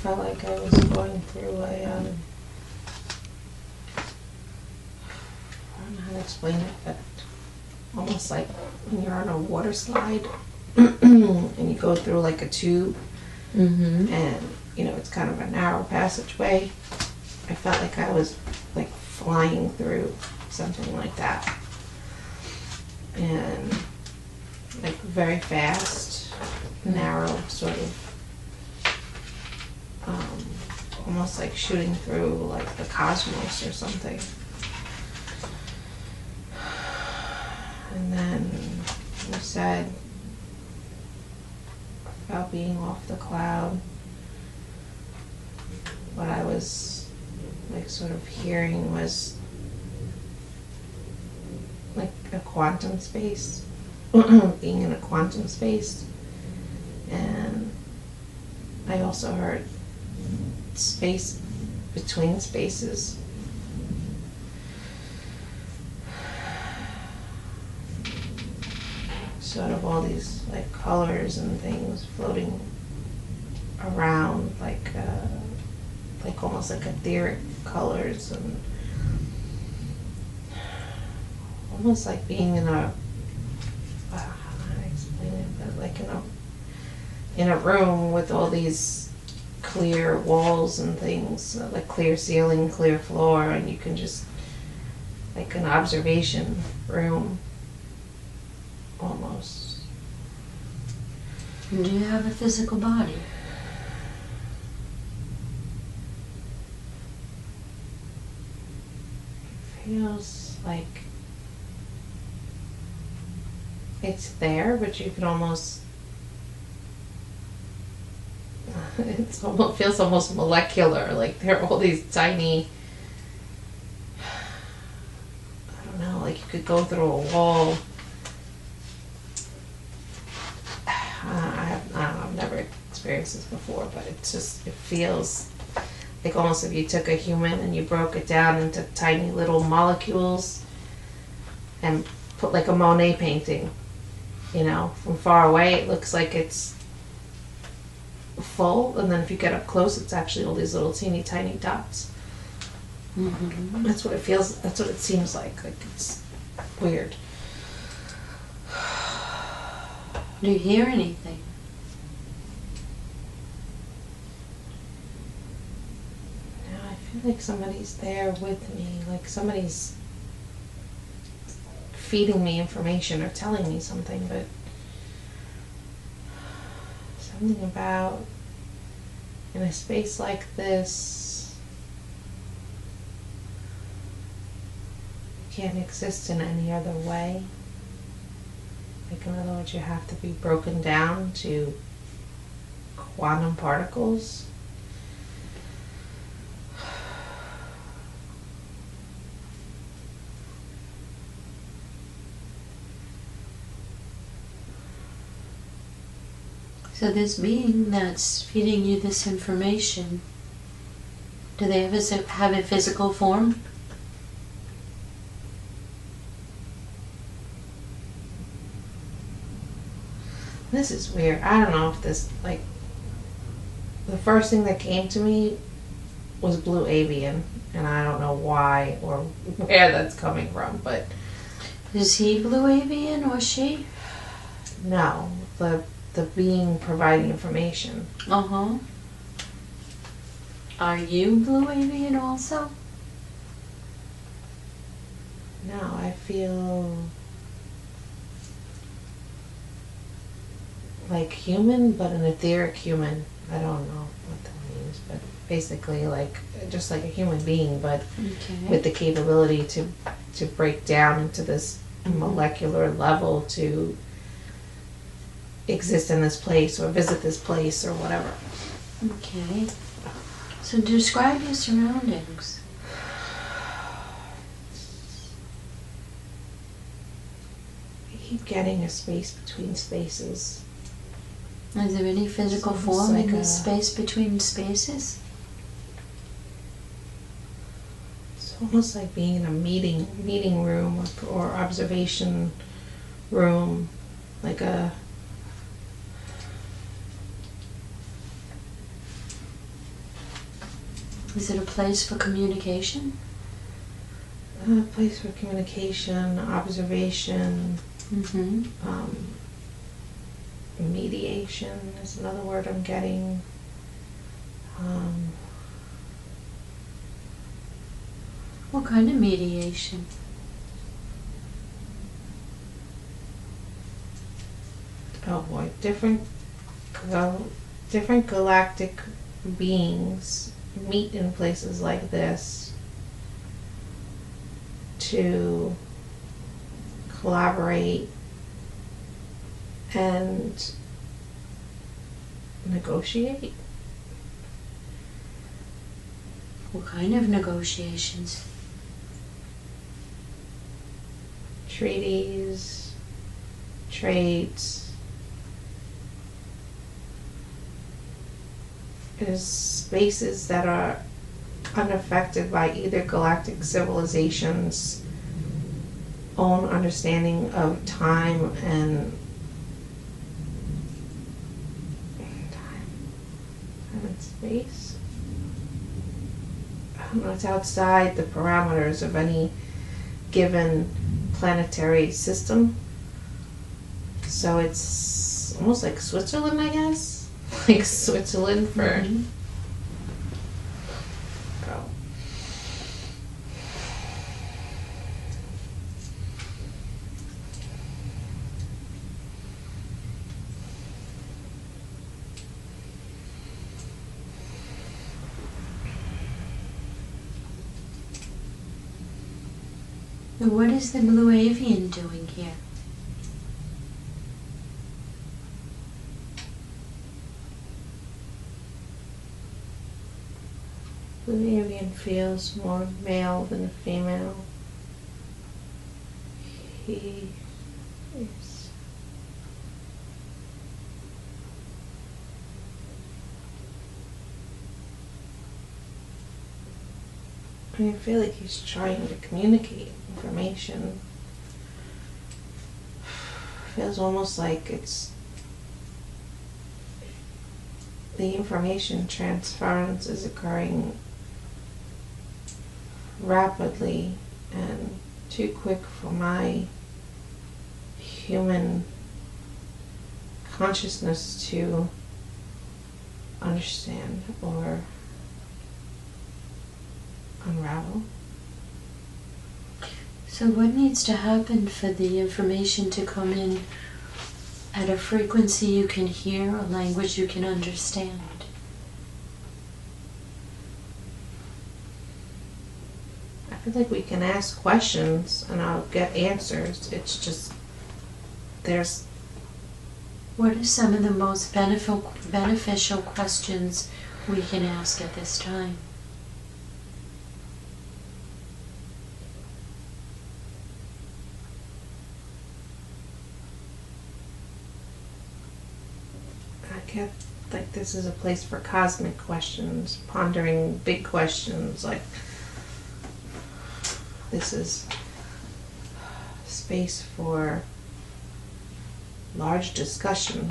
felt like I was going through a, I don't know how to explain it, but almost like when you're on a water slide and you go through like a tube, and you know, it's kind of a narrow passageway. I felt like I was like flying through something like that, and like very fast, narrow, sort of almost like shooting through like the cosmos or something. And then you said about being off the cloud. What I was like sort of hearing was like a quantum space, being in a quantum space. And I also heard space between spaces. Sort of all these like colors and things floating around, like almost like etheric colors, and almost like being in a, I don't know how to explain it, but like in a room with all these clear walls and things, like clear ceiling, clear floor, and you can just, like an observation room almost. And do you have a physical body? It feels like it's there, but you can almost, it almost feels almost molecular, like there are all these tiny, I don't know, like you could go through a wall. I've never experienced this before, but it feels like almost if you took a human and you broke it down into tiny little molecules and put like a Monet painting, you know, from far away it looks like it's full, and then if you get up close it's actually all these little teeny tiny dots. That's what it feels, that's what it seems like it's weird. Do you hear anything? No, I feel like somebody's there with me, like somebody's feeding me information or telling me something, but something about in a space like this, you can't exist in any other way. Like, in other words, you have to be broken down to quantum particles. So this being that's feeding you this information, do they have a physical form? This is weird. I don't know if this, like, the first thing that came to me was Blue Avian, and I don't know why or where that's coming from, but... Is he Blue Avian or she? No, the being providing information. Uh-huh. Are you Blue Avian also? No, I feel like human, but an etheric human. I don't know what that means, but basically like just like a human being, but with the capability to break down into this molecular level to exist in this place or visit this place or whatever. Okay. So describe your surroundings. I keep getting a space between spaces. Is there any physical form like in this space between spaces? It's almost like being in a meeting room or observation room, like a Is it a place for communication? A place for communication, observation, mediation is another word I'm getting. What kind of mediation? Oh boy, different galactic beings meet in places like this to collaborate and negotiate. What kind of negotiations? Treaties, trades. It is spaces that are unaffected by either galactic civilization's own understanding of time and space. It's outside the parameters of any given planetary system. So it's almost like Switzerland, I guess. Like Switzerland for... Oh. And what is the Blue Avian doing here? Blue Avian feels more male than female. He is I feel like he's trying to communicate information. Feels almost like it's the information transference is occurring rapidly and too quick for my human consciousness to understand or unravel. So what needs to happen for the information to come in at a frequency you can hear, a language you can understand? I feel like we can ask questions and I'll get answers. It's just there's... What are some of the most beneficial questions we can ask at this time? I get like this is a place for cosmic questions, pondering big questions, like this is space for large discussion.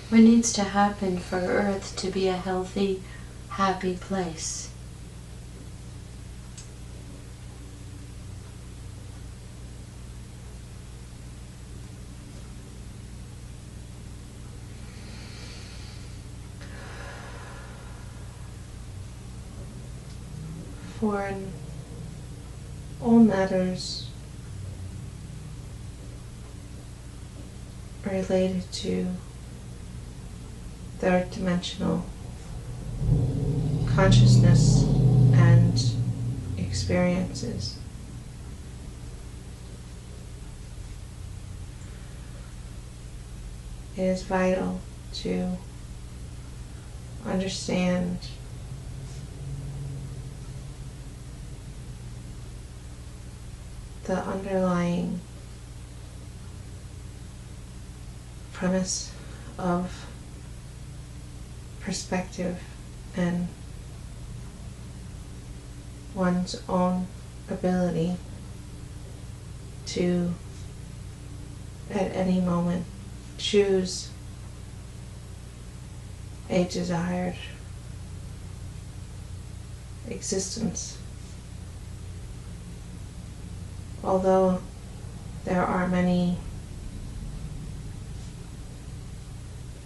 What needs to happen for Earth to be a healthy, happy place? For all matters related to third dimensional consciousness and experiences. It is vital to understand the underlying premise of perspective and one's own ability to, at any moment, choose a desired existence. Although there are many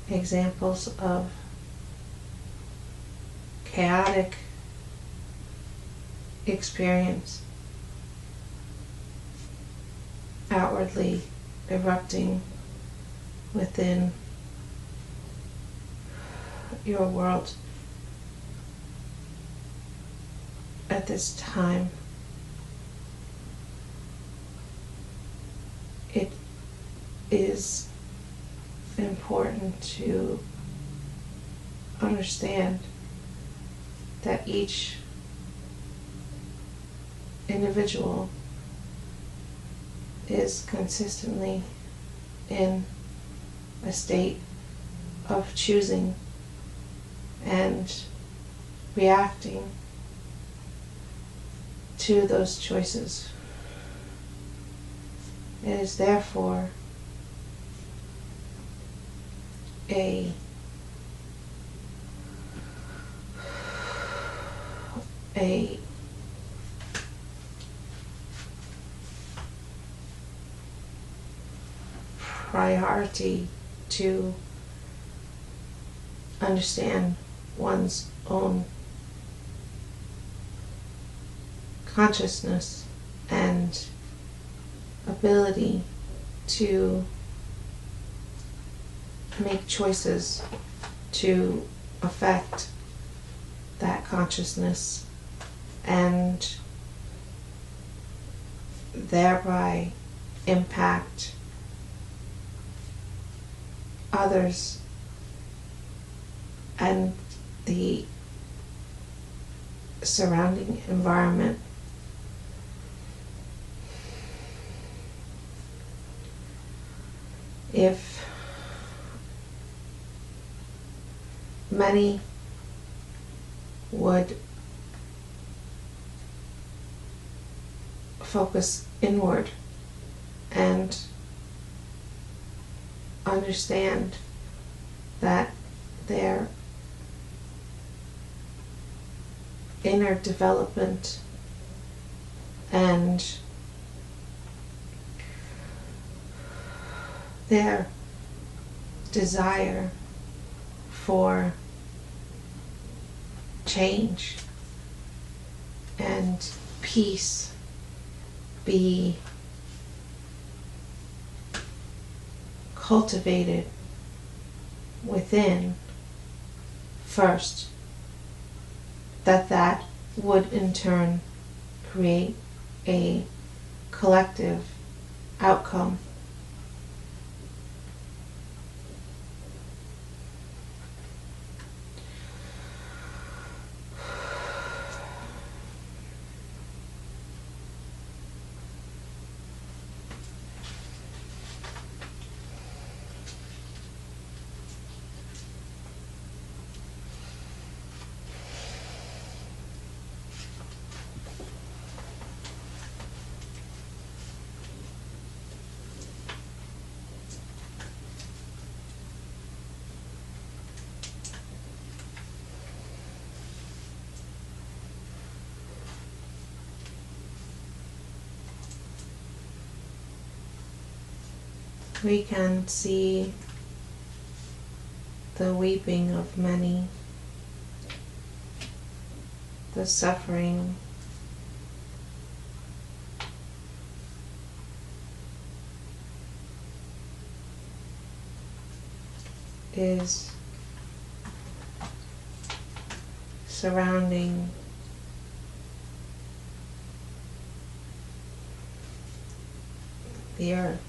examples of chaotic experience outwardly erupting within your world at this time, it is important to understand that each individual is consistently in a state of choosing and reacting to those choices. It is therefore a priority to understand one's own consciousness and ability to make choices to affect that consciousness and thereby impact others and the surrounding environment. If many would focus inward and understand that their inner development and their desire for change and peace be cultivated within first, that would in turn create a collective outcome. We can see the weeping of many, the suffering, is surrounding the earth.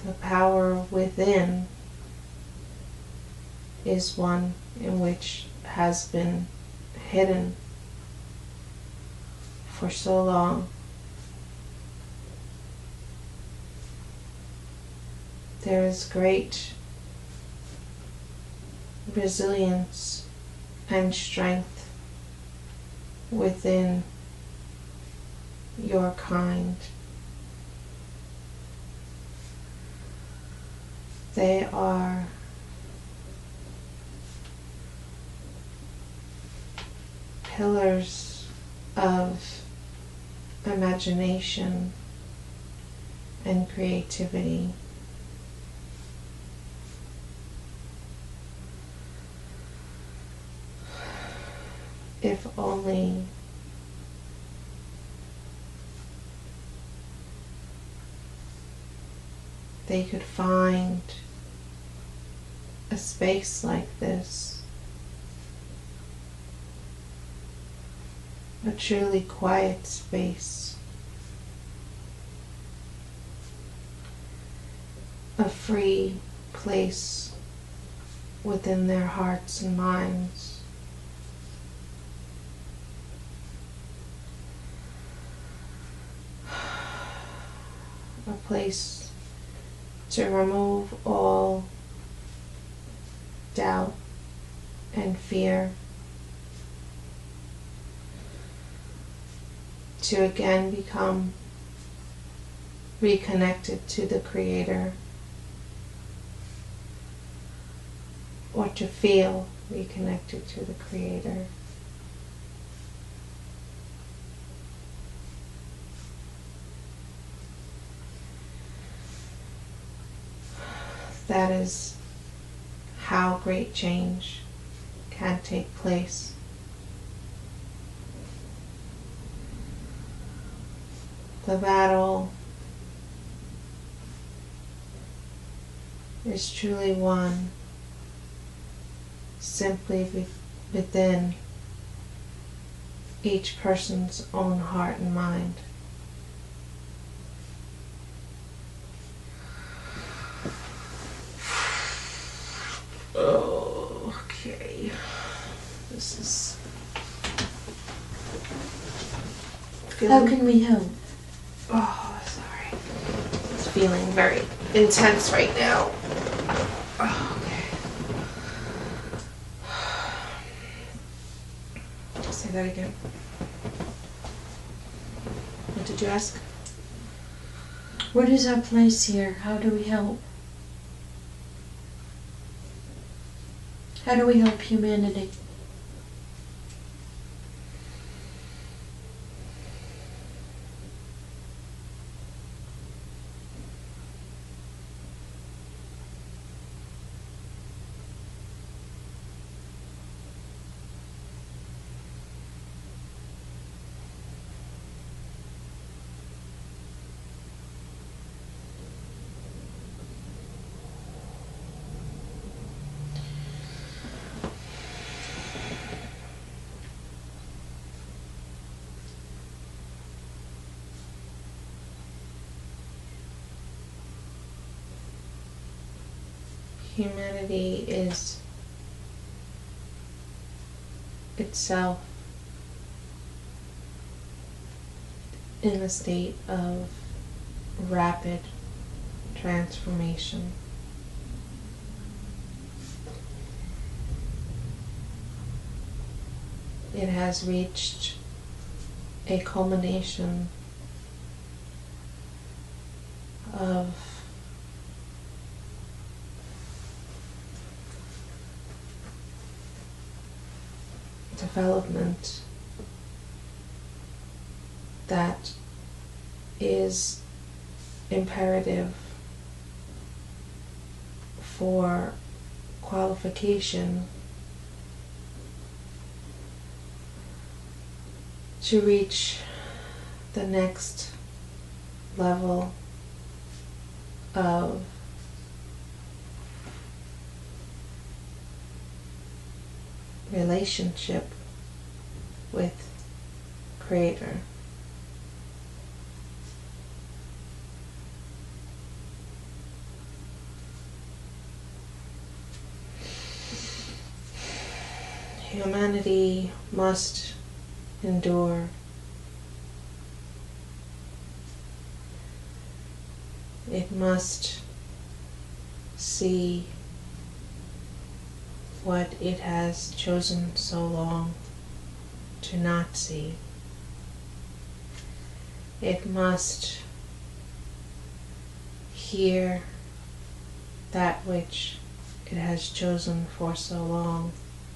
The power within is one in which has been hidden for so long. There is great resilience and strength within your kind. They are pillars of imagination and creativity. If only they could find a space like this, a truly quiet space, a free place within their hearts and minds. A place to remove all doubt and fear, to again become reconnected to the Creator, or to feel reconnected to the Creator. That is how great change can take place. The battle is truly won simply within each person's own heart and mind. Okay, this is How can we help? Oh, sorry. It's feeling very intense right now. Oh, okay. Say that again. What did you ask? What is our place here? How do we help? How do we help humanity? Humanity is itself in a state of rapid transformation. It has reached a culmination of development that is imperative for qualification to reach the next level of relationship with Creator. Humanity must endure. It must see what it has chosen so long to not see. it must hear that which it has chosen for so long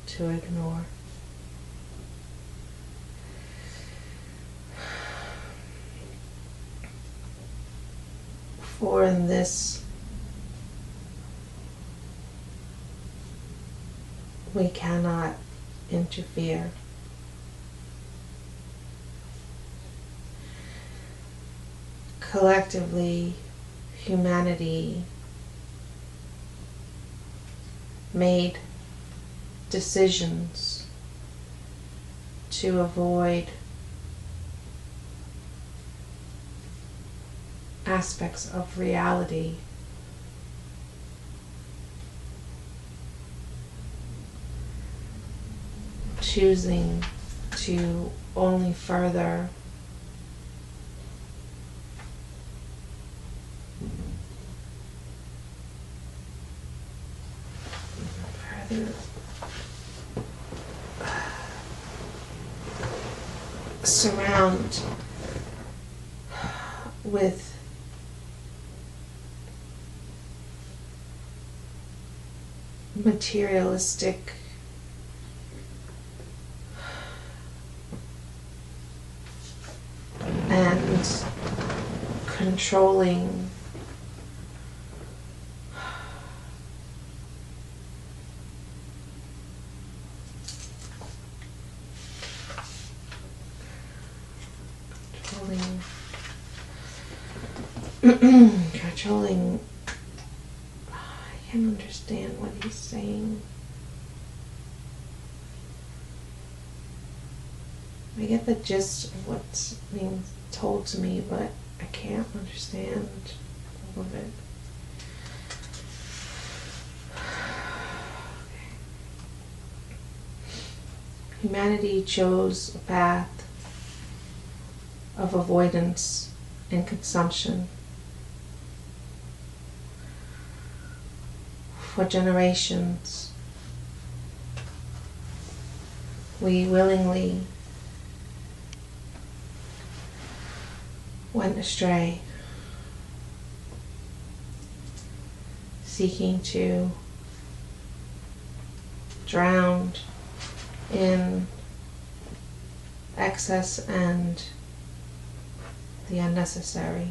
to ignore. For in this we cannot interfere. Collectively, humanity made decisions to avoid aspects of reality choosing to only further surround with materialistic and controlling controlling. I can't understand what he's saying. I get the gist of what's being told to me, but I can't understand all of it. Humanity chose a path of avoidance and consumption for generations. We willingly went astray, seeking to drown in excess and the unnecessary.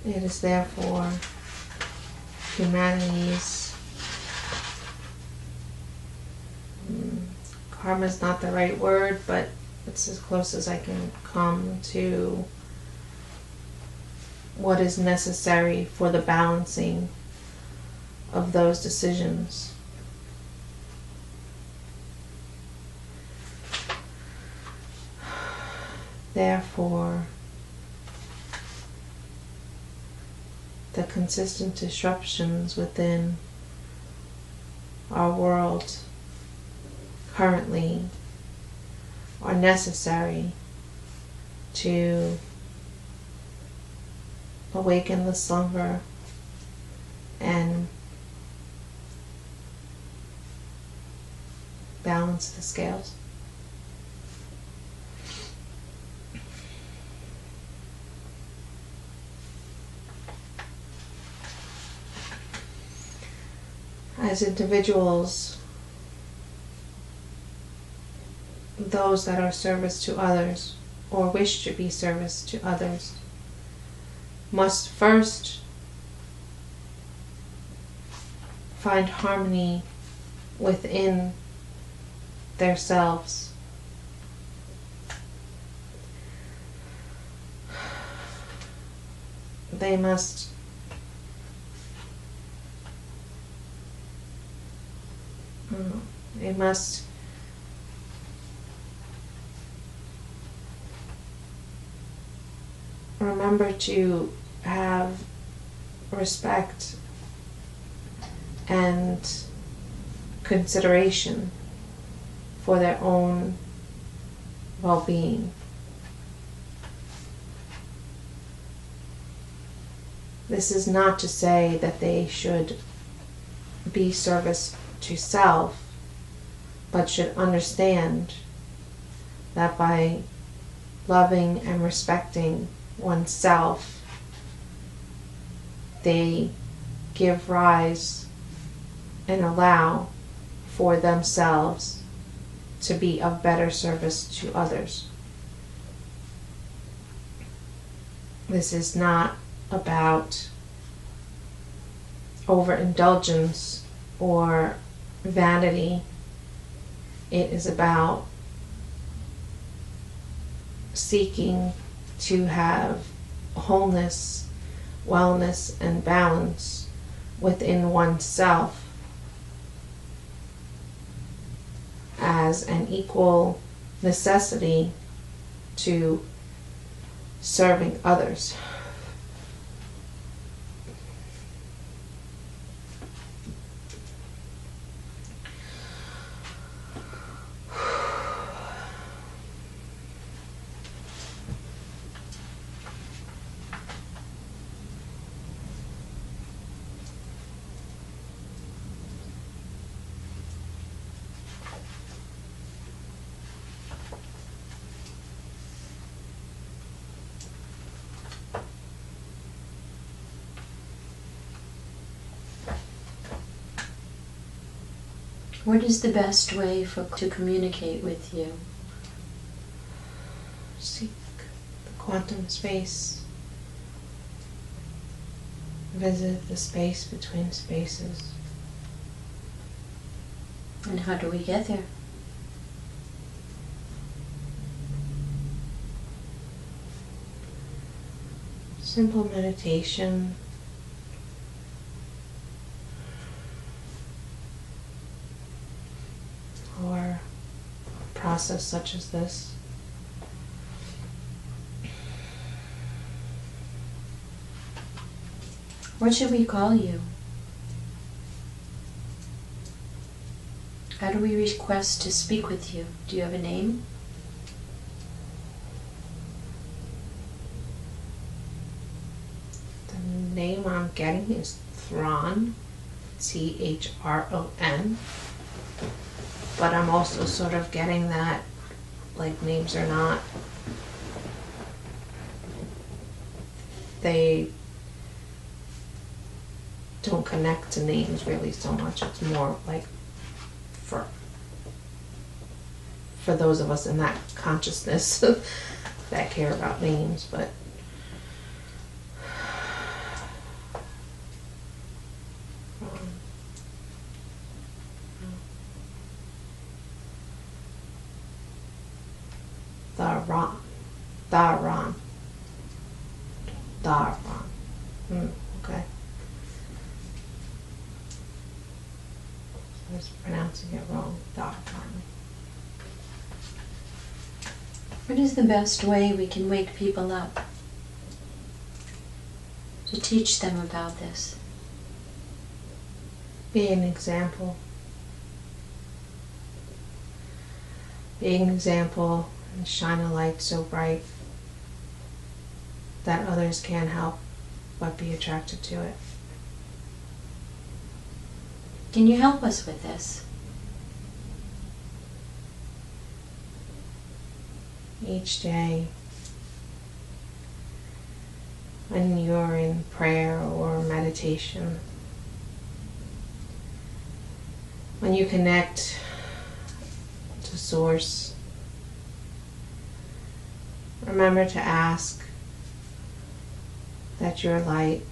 It is therefore humanity's karma is not the right word, but it's as close as I can come to what is necessary for the balancing of those decisions. Therefore, the consistent disruptions within our world currently are necessary to awaken the slumber and balance the scales. As individuals, those that are service to others or wish to be service to others must first find harmony within themselves. They must remember to have respect and consideration for their own well-being. This is not to say that they should be service to self, but should understand that by loving and respecting oneself, they give rise and allow for themselves to be of better service to others. This is not about overindulgence or vanity. It is about seeking to have wholeness, wellness, and balance within oneself as an equal necessity to serving others. What is the best way to communicate with you? Seek the quantum space. Visit the space between spaces. And how do we get there? Simple meditation. Or a process such as this. What should we call you? How do we request to speak with you? Do you have a name? The name I'm getting is Tha-Ron, T-H-R-O-N. But I'm also sort of getting that, like, names are not, they don't connect to names really so much. It's more like for those of us in that consciousness that care about names, but Tha-Ron. Tha-Ron. Tha-Ron. Okay. I was pronouncing it wrong. Tha-Ron. What is the best way we can wake people up? To teach them about this? Be an example. Be an example and shine a light so bright that others can't help but be attracted to it. Can you help us with this? Each day, when you're in prayer or meditation, when you connect to Source, remember to ask that your light,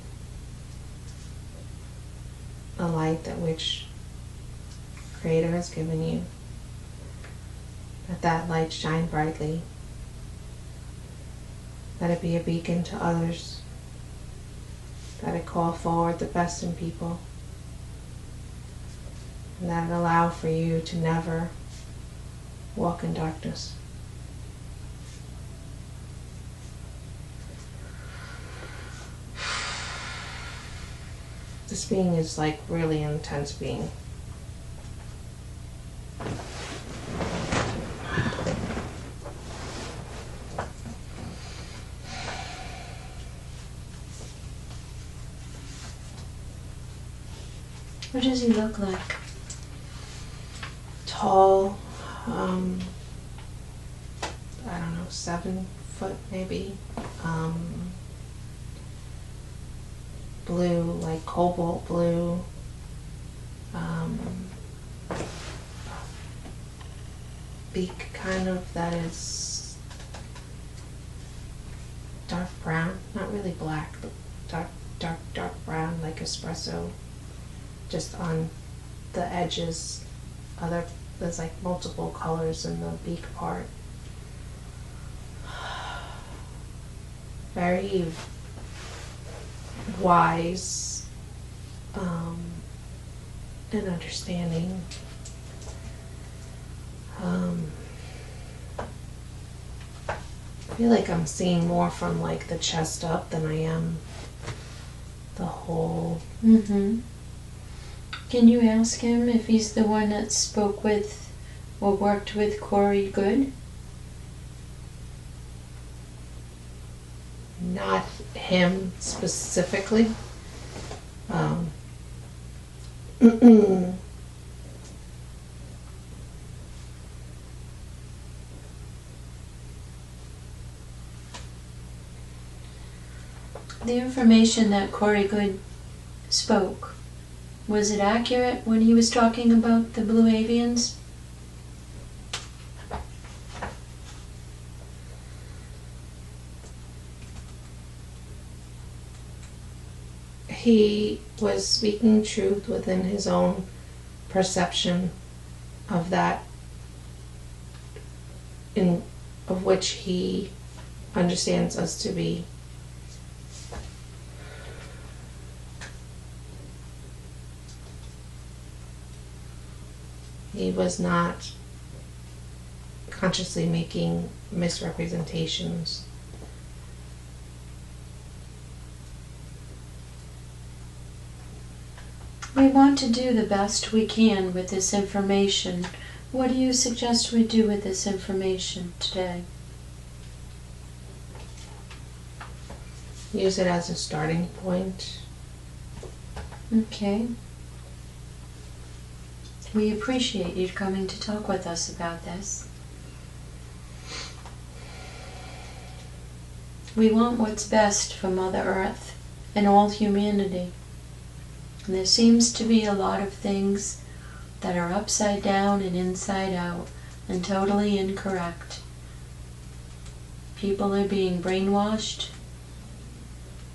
a light that which Creator has given you, that light shine brightly, that it be a beacon to others, that it call forward the best in people, and that it allow for you to never walk in darkness. This being is like really an intense being. What does he look like? tall, I don't know, 7 foot maybe. Blue, like cobalt blue. Beak kind of that is dark brown, not really black, but dark brown, like espresso, just on the edges. There's like multiple colors in the beak part. Very wise and understanding. I feel like I'm seeing more from like the chest up than I am the whole. Mm-hmm. Can you ask him if he's the one that spoke with or worked with Corey Good? Not him specifically. The information that Corey Good spoke, was it accurate when he was talking about the Blue Avians? He was speaking truth within his own perception of that, of which he understands us to be. He was not consciously making misrepresentations. We want to do the best we can with this information. What do you suggest we do with this information today? Use it as a starting point. Okay. We appreciate you coming to talk with us about this. We want what's best for Mother Earth and all humanity. And there seems to be a lot of things that are upside down and inside out and totally incorrect. People are being brainwashed,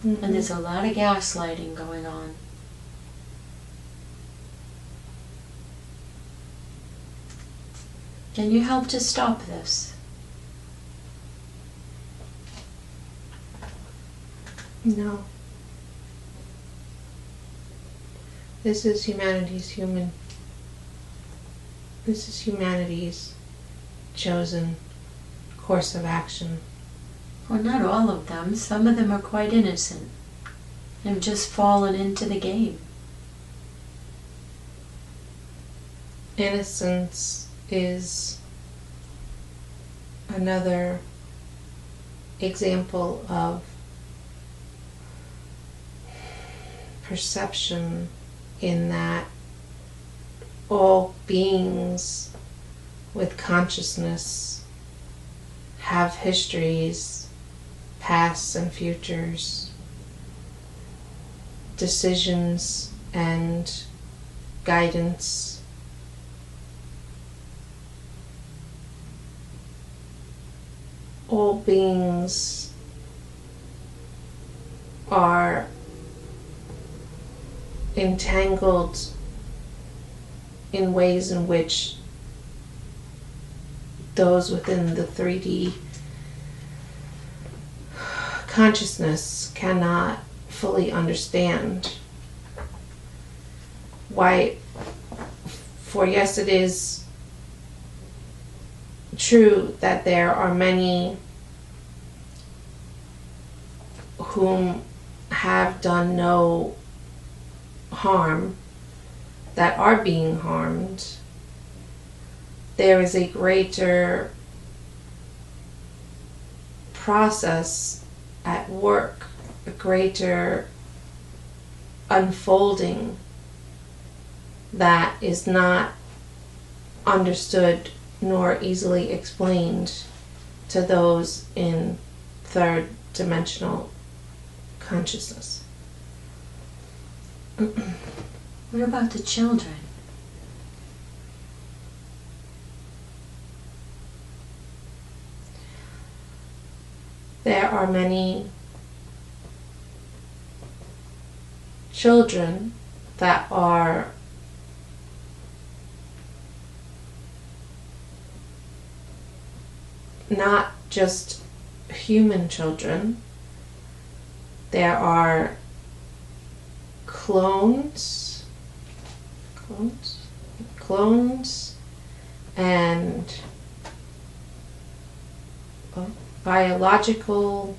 and there's a lot of gaslighting going on. Can you help to stop this? No. This is humanity's This is humanity's chosen course of action. Well, not all of them. Some of them are quite innocent and have just fallen into the game. Innocence is another example of perception, in that all beings with consciousness have histories, pasts and futures, decisions and guidance. All beings are entangled in ways in which those within the 3D consciousness cannot fully understand. Why, for yes, it is true that there are many whom have done no harm that are being harmed. There is a greater process at work, a greater unfolding that is not understood nor easily explained to those in third dimensional consciousness. What about the children? There are many children that are not just human children. There are clones and biological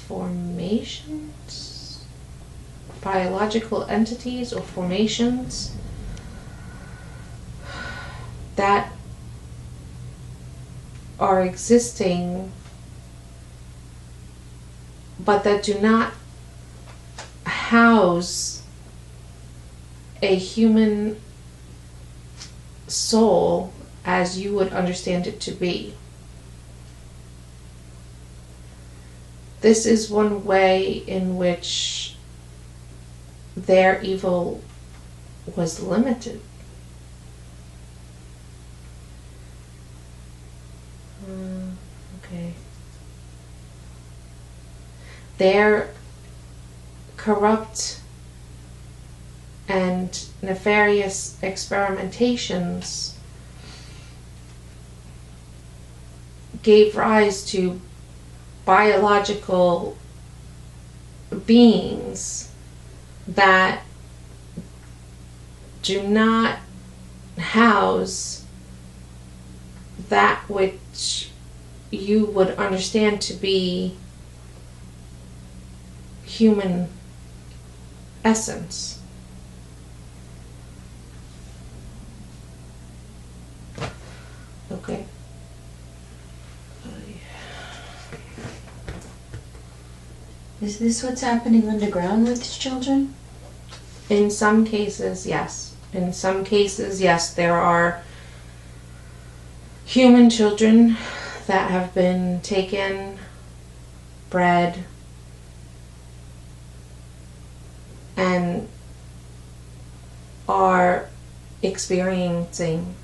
formations, biological entities or formations that are existing but that do not house a human soul as you would understand it to be. This is one way in which their evil was limited. Okay. Their corrupt and nefarious experimentations gave rise to biological beings that do not house that which you would understand to be human essence. Okay. Is this what's happening underground with these children? In some cases, yes. In some cases, yes, there are human children that have been taken, bred, and are experiencing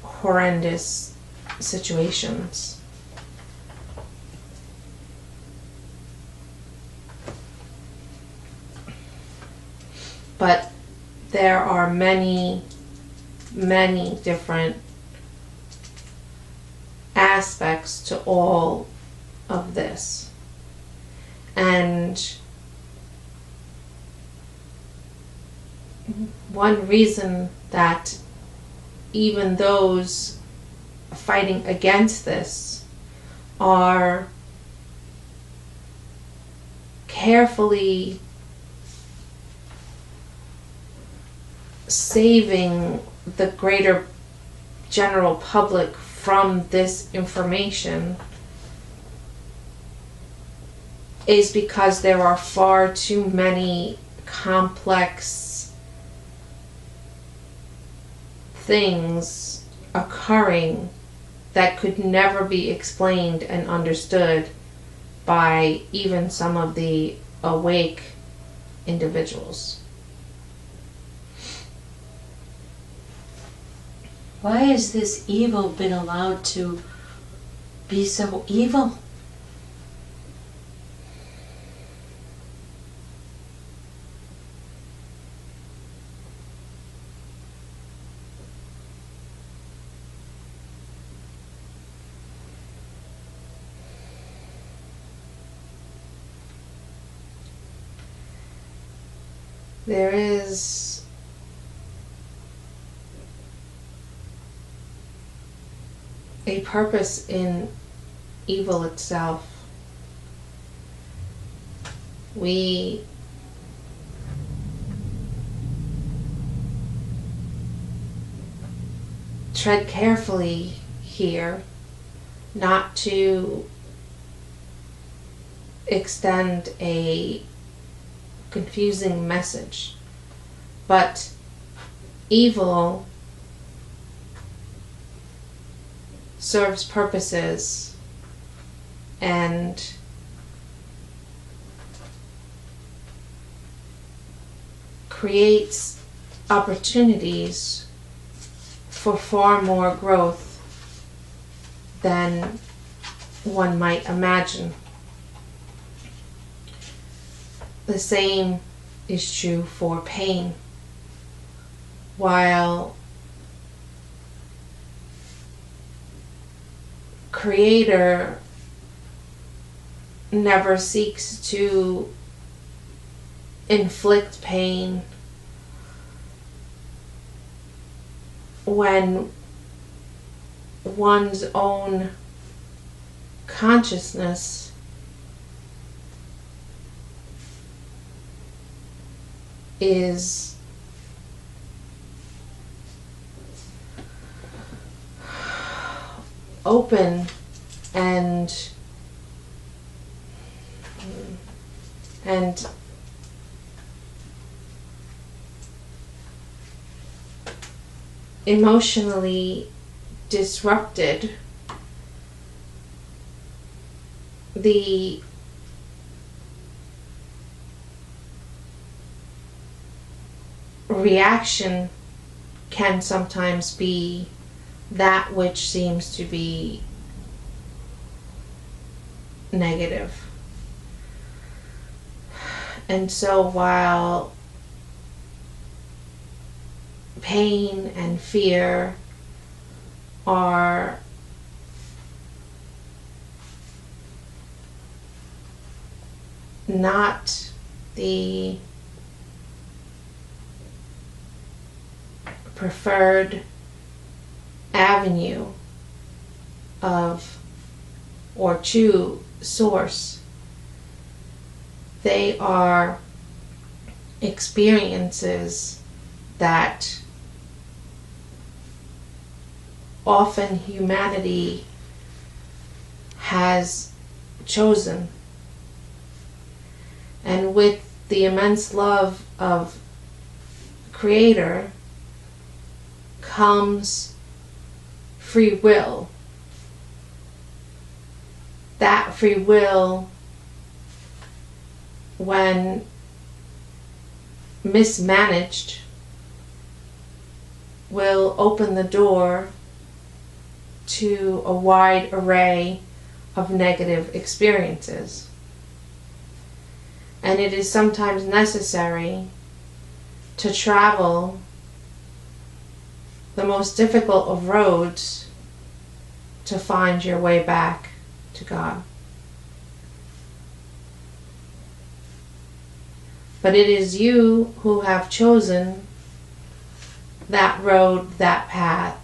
horrendous situations. But there are many, many different aspects to all of this. And one reason that even those fighting against this are carefully saving the greater general public from this information is because there are far too many complex things occurring that could never be explained and understood by even some of the awake individuals. Why has this evil been allowed to be so evil? There is a purpose in evil itself. We tread carefully here not to extend a confusing message, but evil serves purposes and creates opportunities for far more growth than one might imagine. The same is true for pain. While Creator never seeks to inflict pain, when one's own consciousness is open and emotionally disrupted, the reaction can sometimes be that which seems to be negative. And so while pain and fear are not the preferred avenue of or true source, they are experiences that often humanity has chosen. And with the immense love of Creator comes free will. That free will, when mismanaged, will open the door to a wide array of negative experiences. And it is sometimes necessary to travel the most difficult of roads to find your way back to God. But it is you who have chosen that road, that path.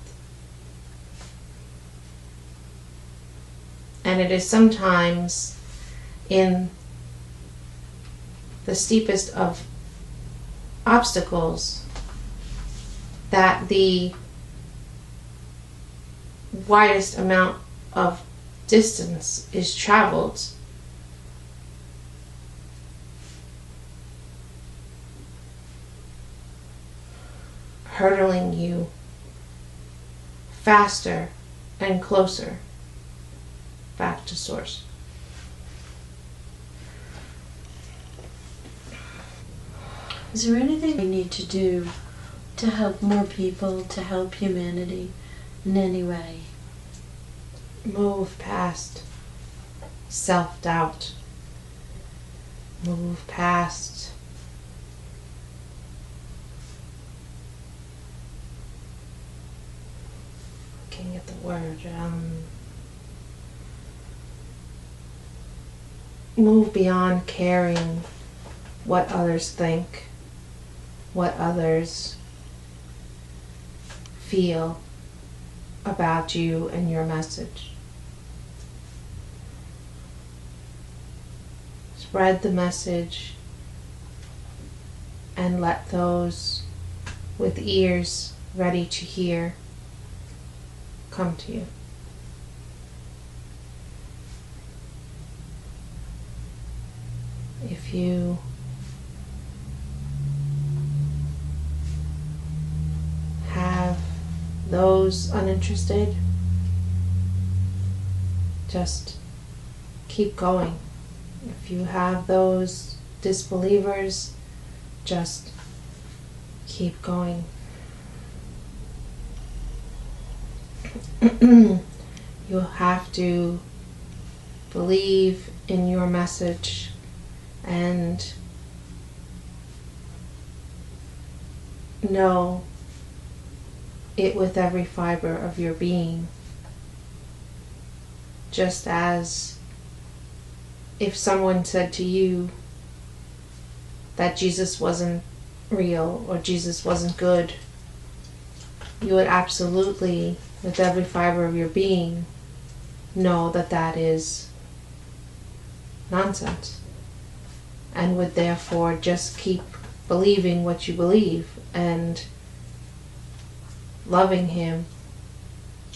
And it is sometimes in the steepest of obstacles that the widest amount of distance is traveled. Hurtling you faster and closer back to source. Is there anything we need to do to help more people, to help humanity in any way? Move past self-doubt. Move past can't get the word. Move beyond caring what others think, what others feel about you and your message. Spread the message and let those with ears ready to hear come to you. If you those uninterested, just keep going. If you have those disbelievers, just keep going. You have to believe in your message and know it with every fiber of your being. Just as if someone said to you that Jesus wasn't real or Jesus wasn't good, you would absolutely, with every fiber of your being, know that that is nonsense, and would therefore just keep believing what you believe and loving him,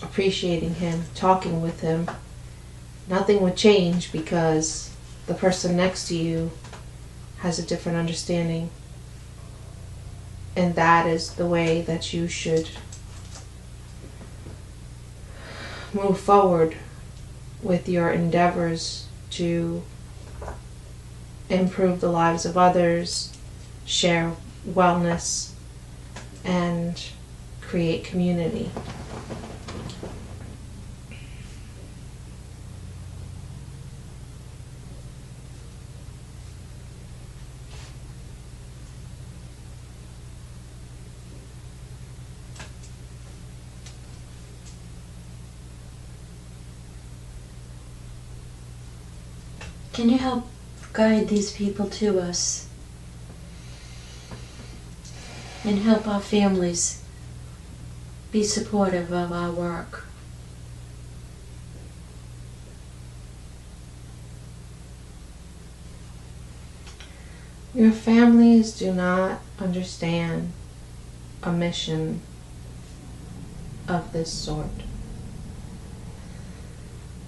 appreciating him, talking with him. Nothing would change because the person next to you has a different understanding, and that is the way that you should move forward with your endeavors to improve the lives of others, share wellness, and create community. Can you help guide these people to us and help our families be supportive of our work? Your families do not understand a mission of this sort.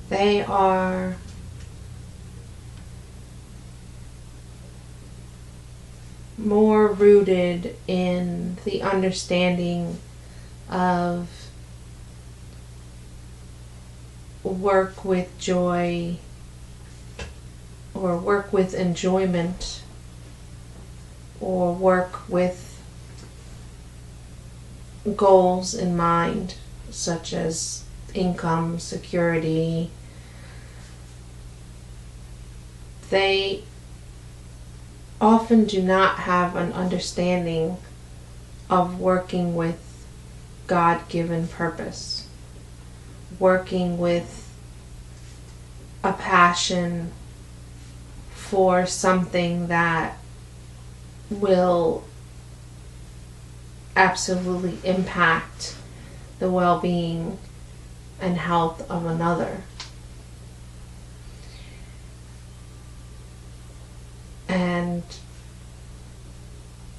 They are more rooted in the understanding of work with joy or work with enjoyment or work with goals in mind, such as income, security. They often do not have an understanding of working with God-given purpose, working with a passion for something that will absolutely impact the well-being and health of another. And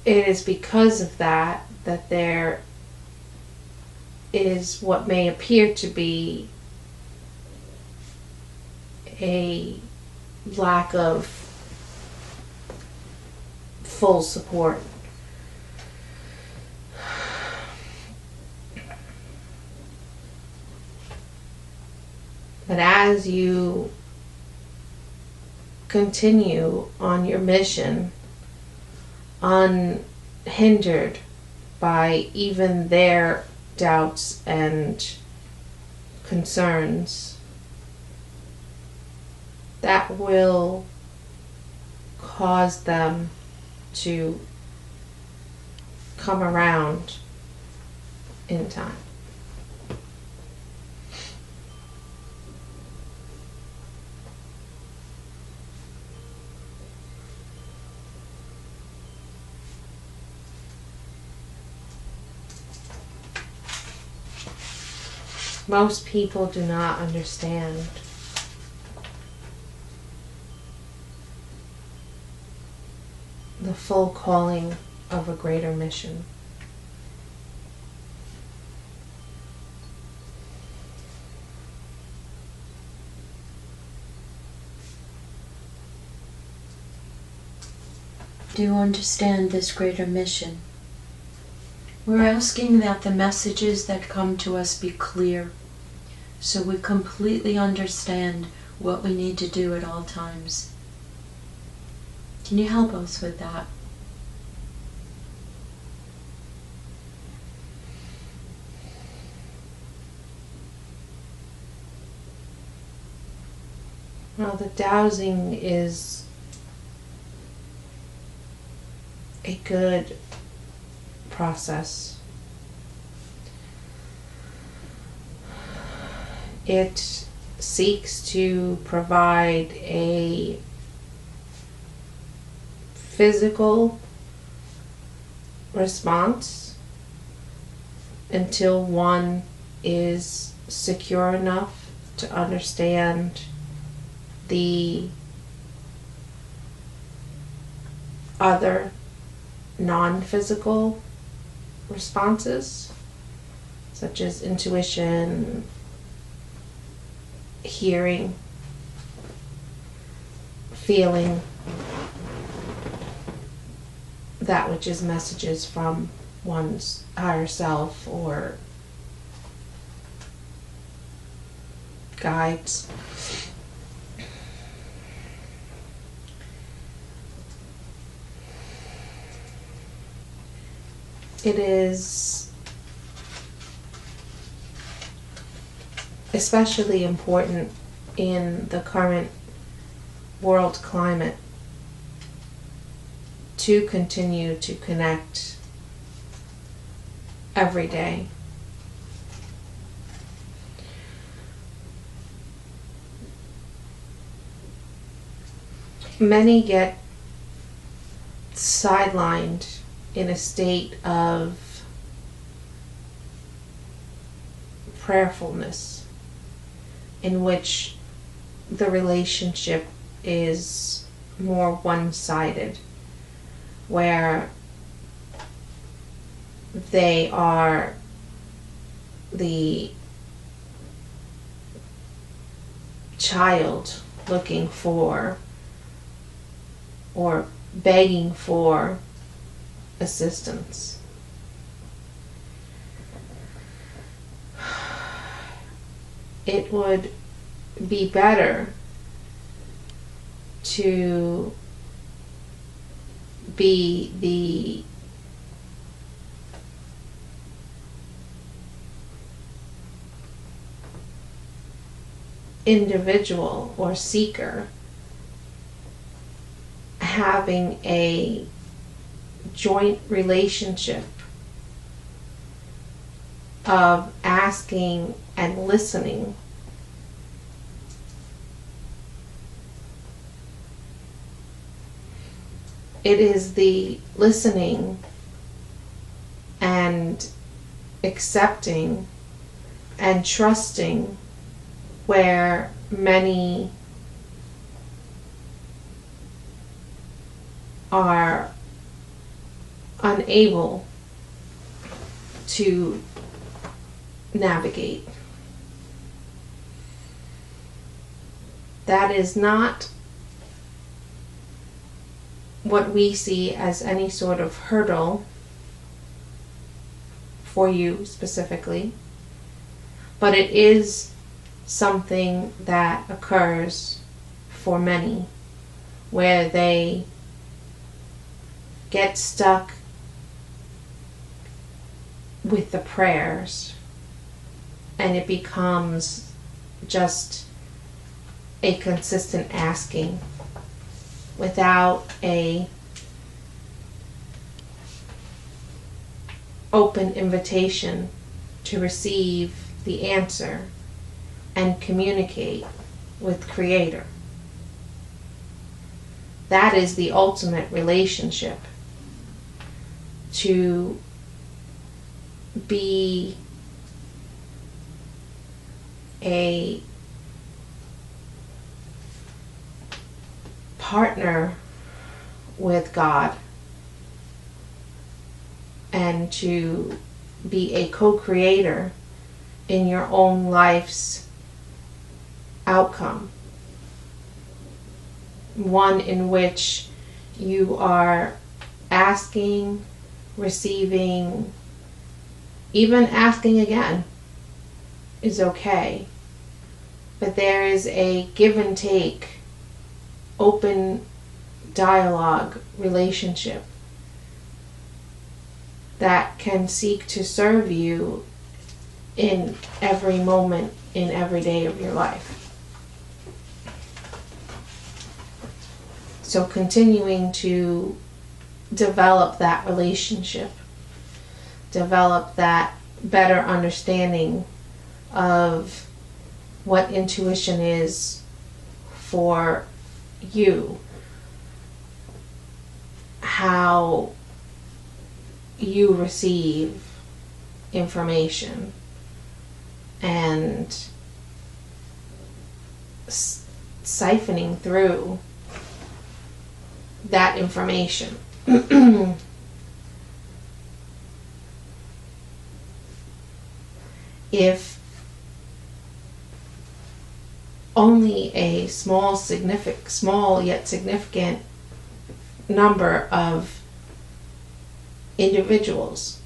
it is because of that that there is what may appear to be a lack of full support. But as you continue on your mission, unhindered by even their doubts and concerns, that will cause them to come around in time. Most people do not understand the full calling of a greater mission. Do you understand this greater mission? We're asking that the messages that come to us be clear, so we completely understand what we need to do at all times. Can you help us with that? Well, the dowsing is a good process. It seeks to provide a physical response until one is secure enough to understand the other non-physical responses, such as intuition, hearing, feeling, that which is messages from one's higher self or guides. It is especially important in the current world climate to continue to connect every day. Many get sidelined in a state of prayerfulness in which the relationship is more one-sided, where they are the child looking for or begging for assistance. It would be better to be the individual or seeker having a joint relationship of asking and listening. It is the listening and accepting and trusting where many are unable to navigate. That is not what we see as any sort of hurdle for you specifically, but it is something that occurs for many, where they get stuck with the prayers and it becomes just a consistent asking without a open invitation to receive the answer and communicate with Creator. That is the ultimate relationship. To be a partner with God and to be a co-creator in your own life's outcome. One in which you are asking, receiving, even asking again is okay. But there is a give and take, open dialogue relationship that can seek to serve you in every moment, in every day of your life. So continuing to develop that relationship, develop that better understanding of what intuition is for you, how you receive information, and siphoning through that information. If only a small yet significant number of individuals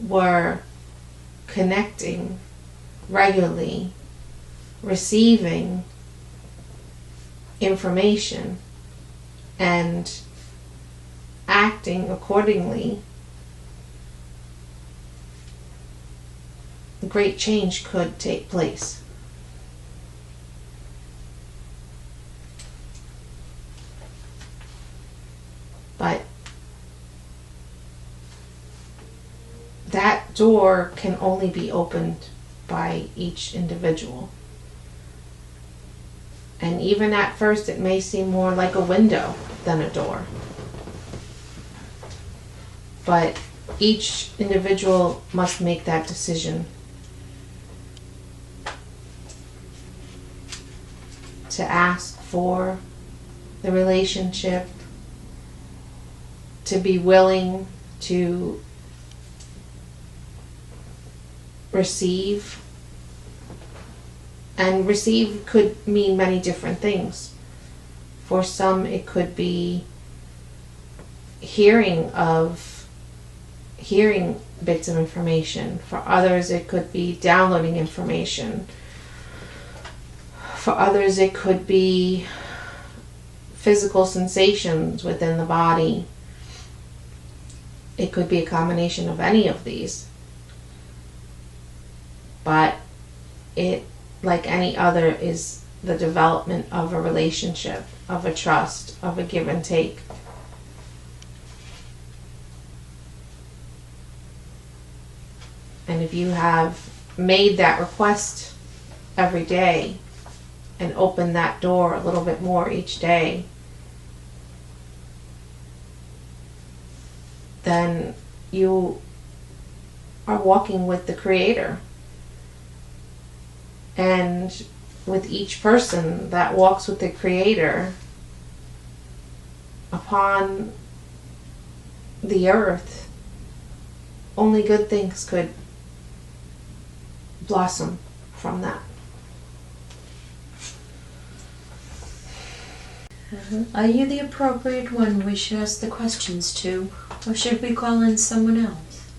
were connecting regularly, receiving information, and acting accordingly, great change could take place. But that door can only be opened by each individual. And even at first it may seem more like a window than a door. But each individual must make that decision to ask for the relationship, to be willing to receive. And receive could mean many different things. For some it could be hearing bits of information. For others it could be downloading information. For others it could be physical sensations within the body. It could be a combination of any of these. But it, like any other, is the development of a relationship, of a trust, of a give and take. And if you have made that request every day and opened that door a little bit more each day, then you are walking with the Creator. And with each person that walks with the Creator upon the earth, only good things could blossom from that. Are you the appropriate one we should ask the questions to, or should we call in someone else?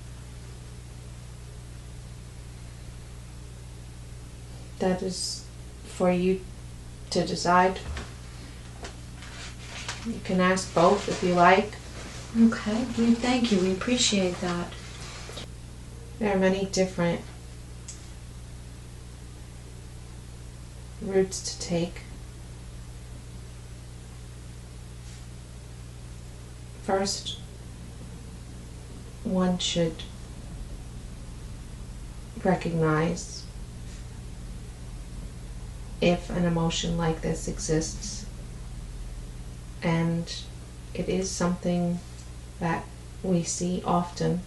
That is for you to decide. You can ask both if you like. Okay, we thank you. We appreciate that. There are many different routes to take. First, one should recognize if an emotion like this exists, and it is something that we see often,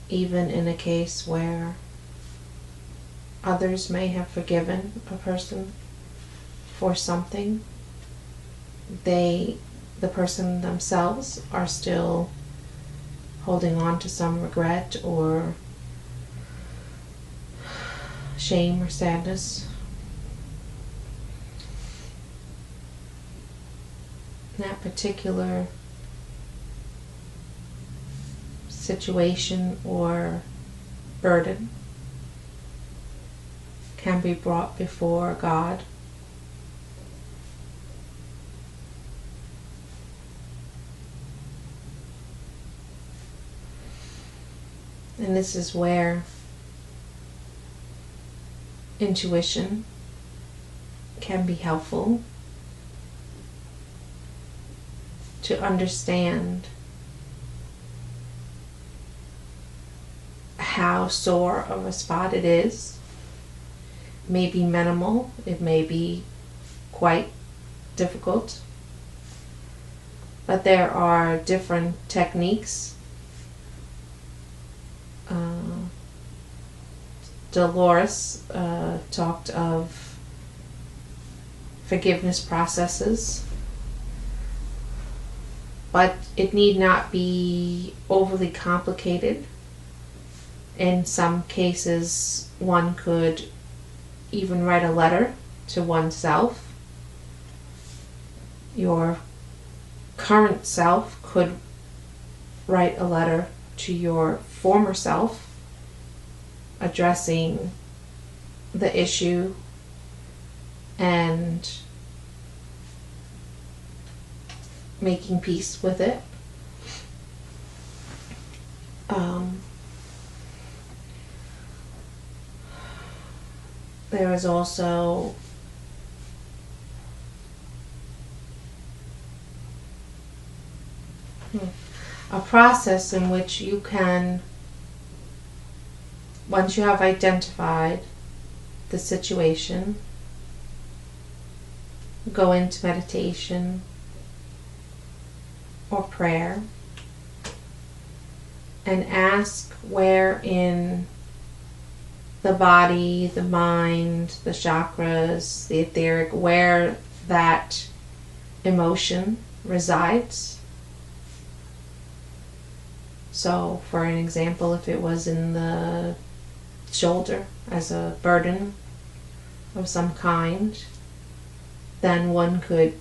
even in a case where others may have forgiven a person for something. The person themselves are still holding on to some regret or shame or sadness. That particular situation or burden can be brought before God. And this is where intuition can be helpful to understand how sore of a spot it is. It may be minimal, it may be quite difficult, but there are different techniques. Dolores talked of forgiveness processes, but it need not be overly complicated. In some cases, one could even write a letter to oneself. Your current self could write a letter to your former self addressing the issue and making peace with it. There is also a process in which you can, once you have identified the situation, go into meditation or prayer and ask where in the body, the mind, the chakras, the etheric, where that emotion resides. So, for an example, if it was in the shoulder as a burden of some kind, then one could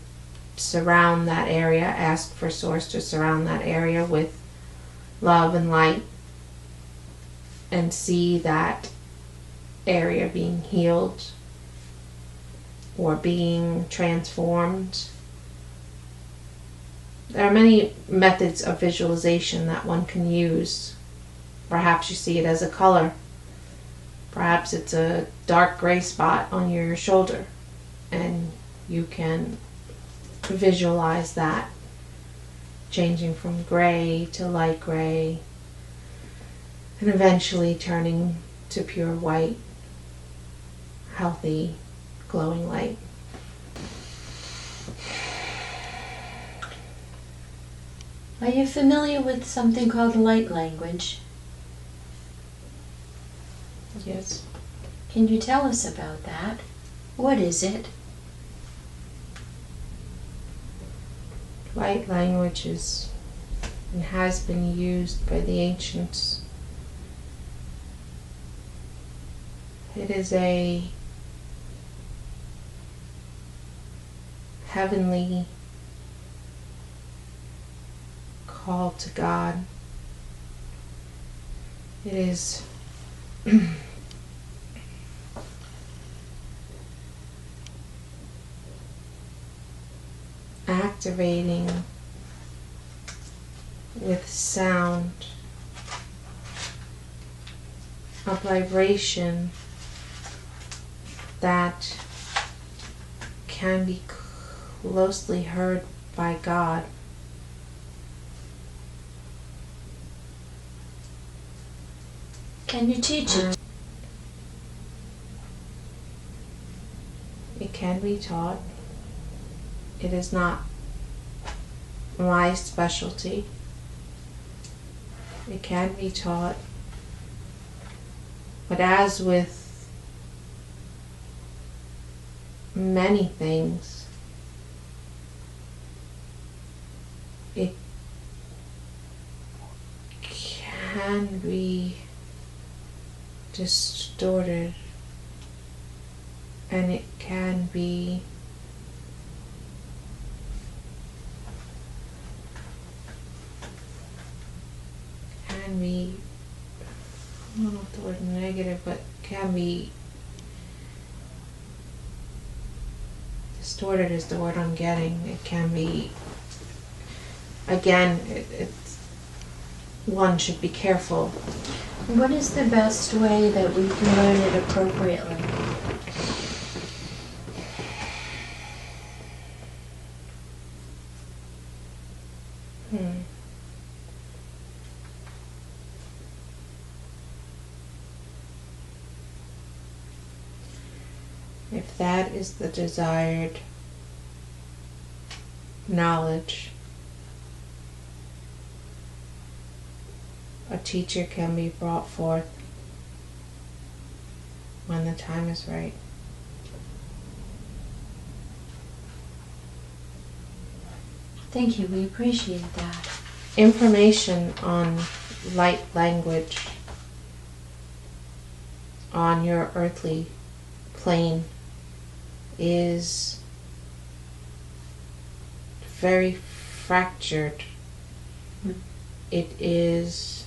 surround that area, ask for Source to surround that area with love and light, and see that area being healed or being transformed. There are many methods of visualization that one can use. Perhaps you see it as a color. Perhaps it's a dark gray spot on your shoulder, and you can visualize that changing from gray to light gray and eventually turning to pure white, healthy, glowing light. Are you familiar with something called light language? Yes. Can you tell us about that? What is it? Light language is and has been used by the ancients. It is a heavenly call to God. It is activating with sound a vibration that can be closely heard by God. Can you teach it? It can be taught. It is not my specialty. It can be taught. But as with many things, it can be distorted, and it can be can be, I don't know if the word negative, but can be distorted is the word I'm getting. It can be, again, it's one should be careful. What is the best way that we can learn it appropriately? If that is the desired knowledge, a teacher can be brought forth when the time is right. Thank you, we appreciate that. Information on light language on your earthly plane is very fractured. It is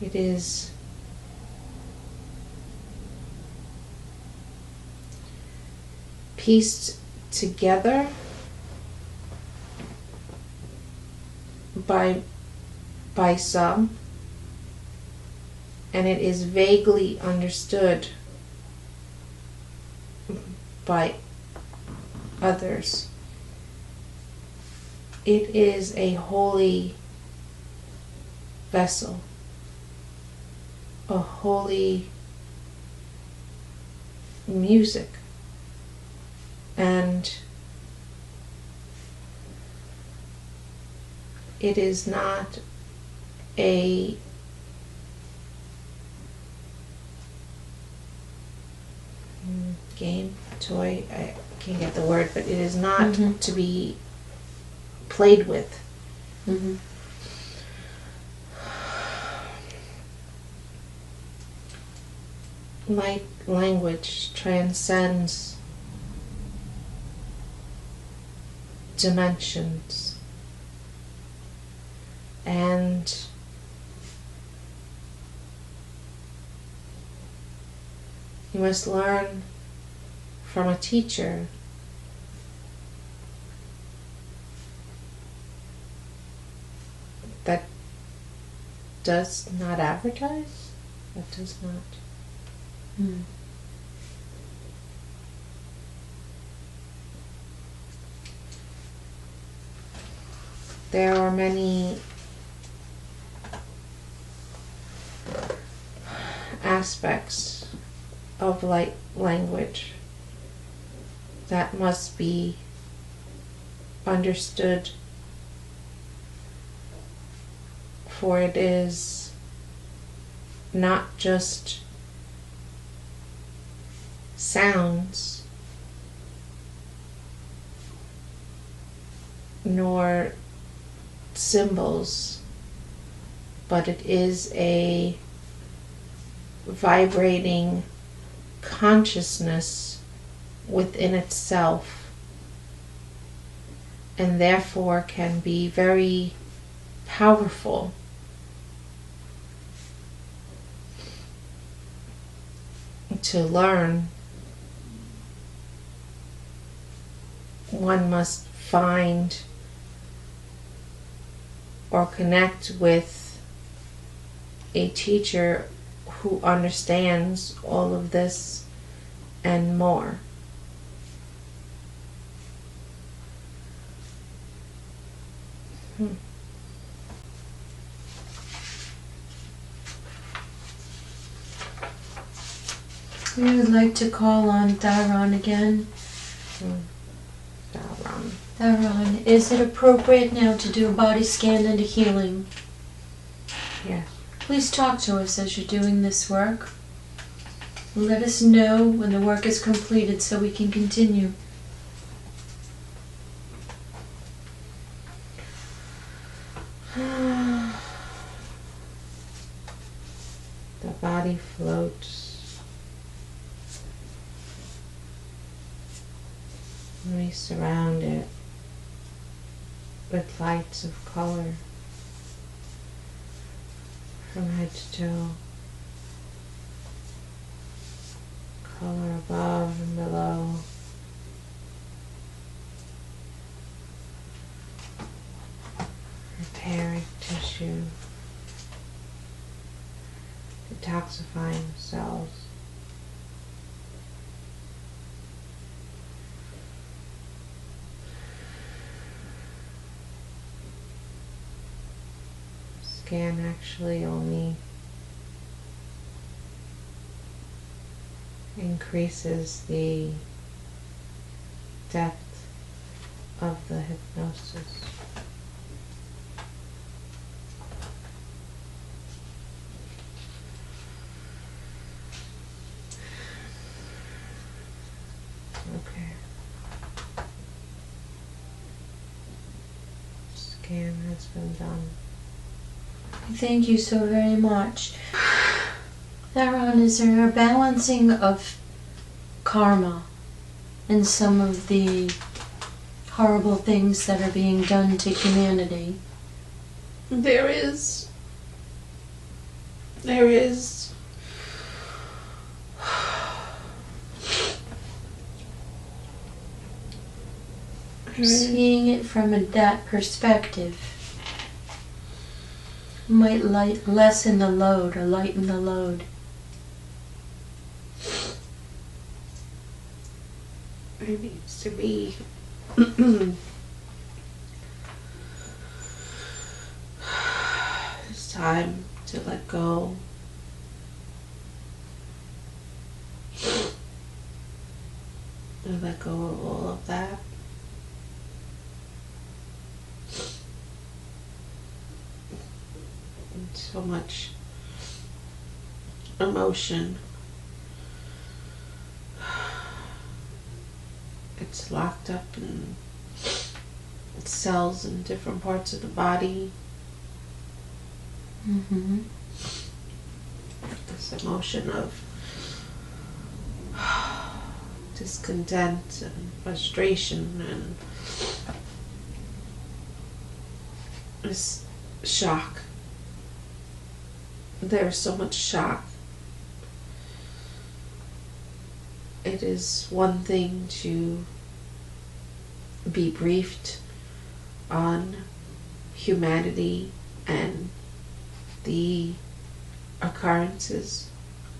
it is pieced together by some, and it is vaguely understood by others. It is a holy vessel, a holy music, and it is not a game, toy, I can't get the word, but it is not to be played with. Light language transcends dimensions, and you must learn from a teacher that does not advertise, that does not. There are many aspects of light language that must be understood, for it is not just sounds nor symbols, but it is a vibrating consciousness within itself, and therefore can be very powerful. To learn, one must find or connect with a teacher who understands all of this and more. We would like to call on Tha-Ron again. Tha-Ron. Tha-Ron, is it appropriate now to do a body scan and a healing? Yes. Please talk to us as you're doing this work. Let us know when the work is completed so we can continue. The body floats And we surround it with lights of color from head to toe. Color above and below. Repairing tissue. Detoxifying cells. Scan actually only increases the depth of the hypnosis. Okay. Scan has been done. Thank you so very much. Tha-Ron, is there a balancing of karma and some of the horrible things that are being done to humanity? There is. There is. Seeing it from that perspective might lessen the load or lighten the load. There needs to be it's time to let go. And let go of all of that. And so much emotion. It's locked up in cells in different parts of the body. Mm-hmm. This emotion of discontent and frustration and this shock. There's so much shock. It is one thing to be briefed on humanity and the occurrences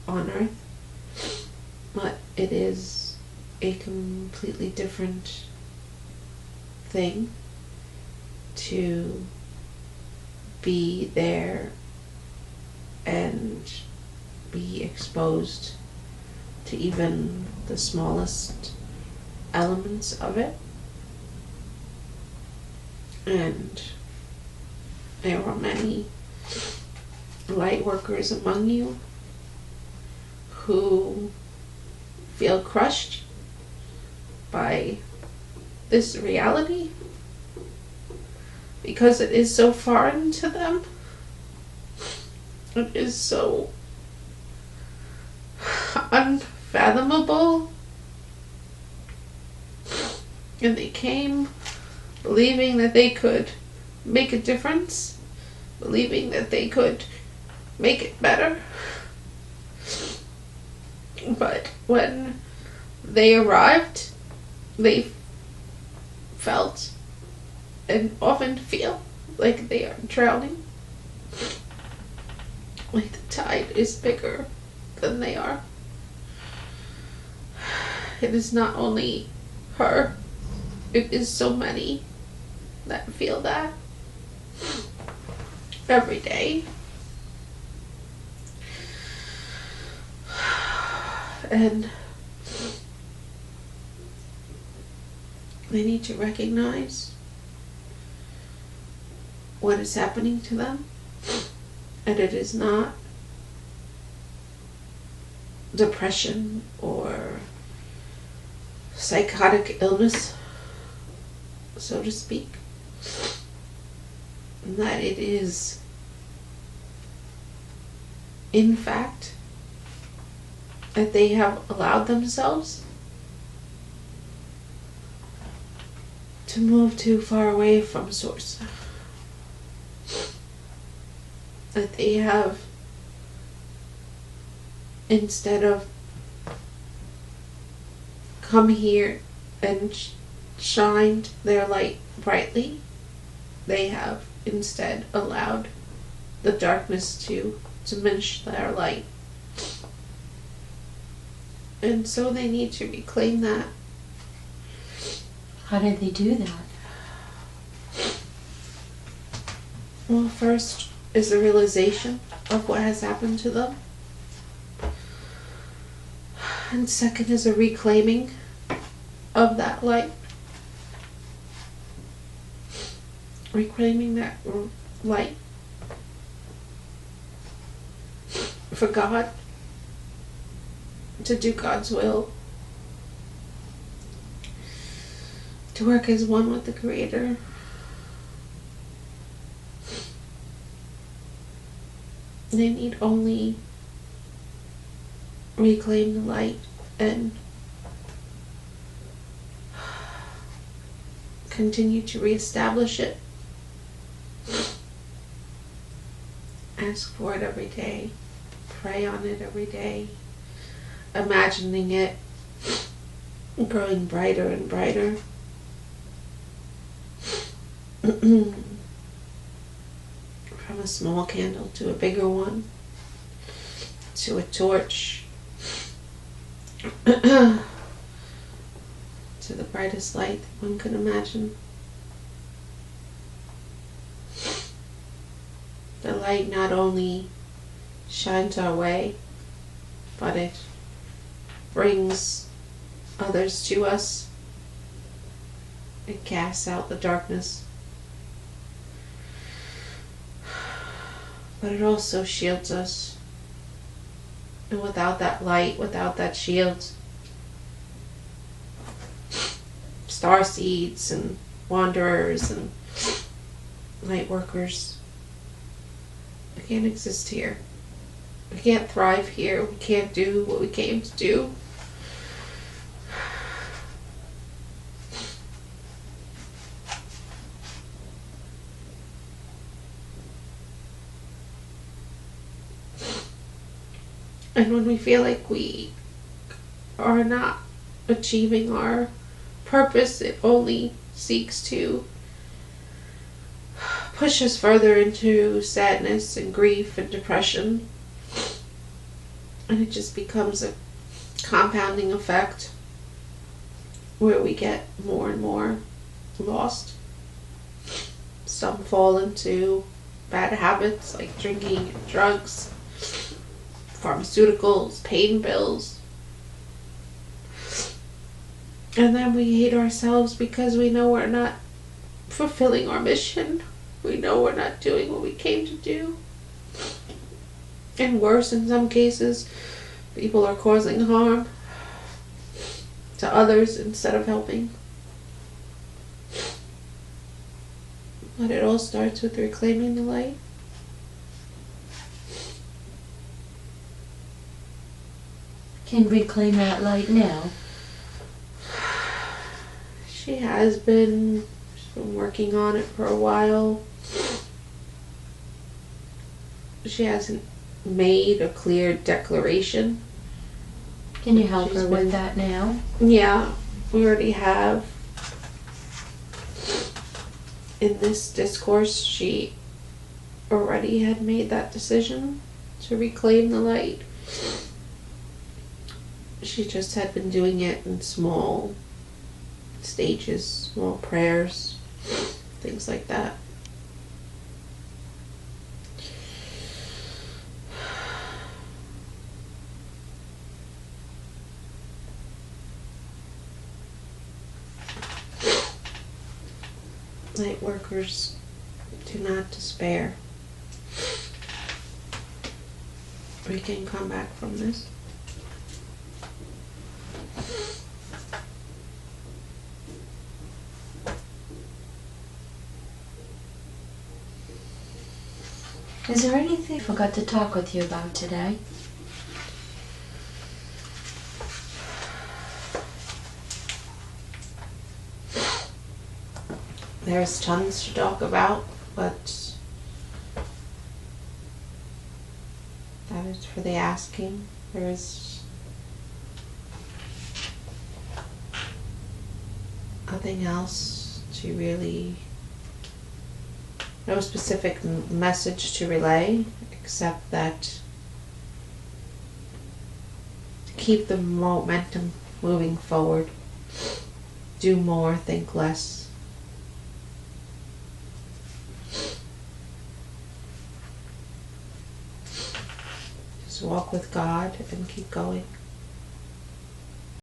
on Earth, but it is a completely different thing to be there and be exposed to even the smallest elements of it. And there are many light workers among you who feel crushed by this reality because it is so foreign to them. It is so unfathomable. And they came believing that they could make a difference, believing that they could make it better. But when they arrived, they felt and often feel like they are drowning. Like the tide is bigger than they are. It is not only her, it is so many that feel that every day. And they need to recognize what is happening to them, and it is not depression or psychotic illness, so to speak, that it is in fact that they have allowed themselves to move too far away from source. That they have, instead of come here and shined their light brightly, they have instead allowed the darkness to diminish their light. And so they need to reclaim that. How did they do that? Well, first is the realization of what has happened to them. And second is a reclaiming of that light. Reclaiming that light for God, to do God's will, to work as one with the Creator. They need only reclaim the light and continue to reestablish it. Ask for it every day. Pray on it every day. Imagining it growing brighter and brighter. From a small candle to a bigger one, to a torch, to the brightest light that one can imagine. The light not only shines our way, but it brings others to us. It casts out the darkness. But it also shields us. And without that light, without that shield, star seeds and wanderers and light workers, we can't exist here. We can't thrive here. We can't do what we came to do. And when we feel like we are not achieving our purpose, it only seeks to push us further into sadness and grief and depression. And it just becomes a compounding effect where we get more and more lost. Some fall into bad habits like drinking and drugs, pharmaceuticals, pain pills. And then we hate ourselves because we know we're not fulfilling our mission. We know we're not doing what we came to do. And worse, in some cases, people are causing harm to others instead of helping. But it all starts with reclaiming the light. Can reclaim that light now? She's been working on it for a while. She hasn't made a clear declaration. Can you help her with that now? Yeah, we already have. In this discourse, she already had made that decision to reclaim the light. She just had been doing it in small stages, small prayers, things like that. Light workers, do not despair. We can come back from this. Is there anything I forgot to talk with you about today? There's tons to talk about, but that is for the asking. There's nothing else to really, no specific message to relay, except that to keep the momentum moving forward. Do more, think less. Just walk with God and keep going.